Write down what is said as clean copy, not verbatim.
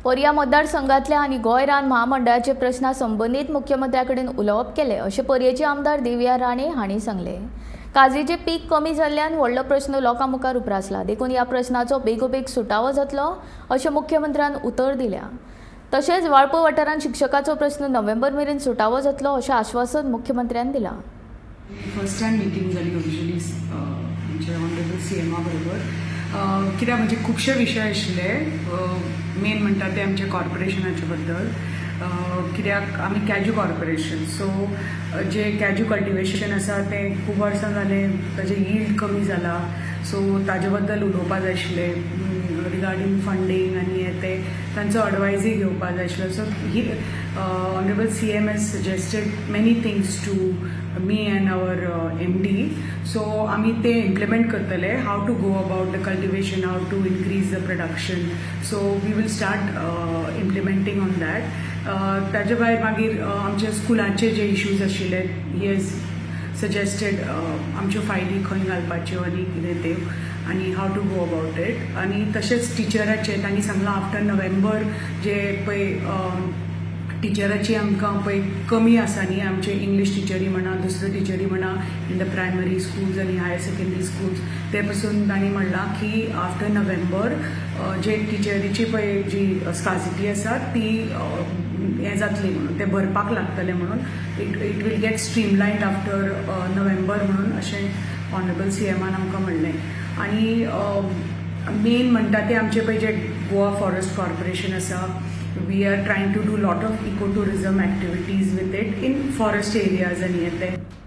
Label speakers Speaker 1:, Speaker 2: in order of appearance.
Speaker 1: पर्या मतदारसंघातल्या आणि गोंय रान महामंडळाचे प्रश्ना संबंधित मुख्यमंत्र्याकडेन उलोवप केले अशें पर्येचे आमदार दिव्या राणे हांणी सांगले। काजीचे पीक कमी जाल्ल्यान व्हडलो प्रश्न लोकां मुखार उप्रासला, देखून ह्या प्रश्नाचो बेगोबेग सुटावो जातलो अशें मुख्यमंत्र्यान उतर दिल्या। तशेंच वाळपय वाठारांत शिक्षकाचो प्रश्न नोव्हेंबर मेरेन सुटावो जातलो अशें आश्वासन मुख्यमंत्र्यान दिलां।
Speaker 2: फर्स्ट टायम मिटींग जाली ऑफिशियली आमच्या ऑनरेबल सीएमा बरोबर, कित्याक म्हणजे खुबशे विशय आशिल्ले। मेन म्हणटा ते आमचे कॉर्पोरेशनाचे बद्दल, कित्याक आमी कॅज्यू कॉर्पोरेशन, सो जे कॅज्यू कल्टिवेशन आसा ते खूब वर्सां जाले, ताजे यील्ड कमी जाला, सो ताजे बद्दल उलोवपाक जाय आशिल्लें रिगार्डींग फंडींग आनी ते तांचो एडवायजूय घेवपाक जाय आशिल्लो। So the honourable CM has suggested many things to me and our MD, so आमी ते इम्प्लिमेंट करतले, how to go about the cultivation, how to increase the production, so we will start implementing on that. ताजे भायर मागीर आमचे स्कुलांचे जे issues आशिल्ले, he has suggested आमच्यो फायली खंय घालपाच्यो आनी कितें त्यो आनी हाव टू गो अबाउट इट। आनी तशेंच टिचराचे तांणी सांगलां आफ्टर नोव्हेंबर जे पळय टिचराची आमकां पळय कमी आसा न्ही, आमचे इंग्लीश टिचरी म्हणा, दुसऱ्यो टिचरी म्हणा इन द प्रायमरी स्कूल्स आनी हायर सेकंडरी स्कूल्स, ते पासून तांणी म्हणलां की आफ्टर नोव्हेंबर जे टिचरीची पळय जी स्कासिटी आसा ती हें जातली म्हणून, ते भरपाक लागतले म्हणून, it will get streamlined after November म्हणून अशें ऑनरेबल सीएमान आमकां म्हणलें। आनी मेन म्हणटा ते आमचे पळय जे गोवा फॉरेस्ट कॉर्पोरेशन आसा, we are trying to do lot of eco tourism activities with it in forest areas and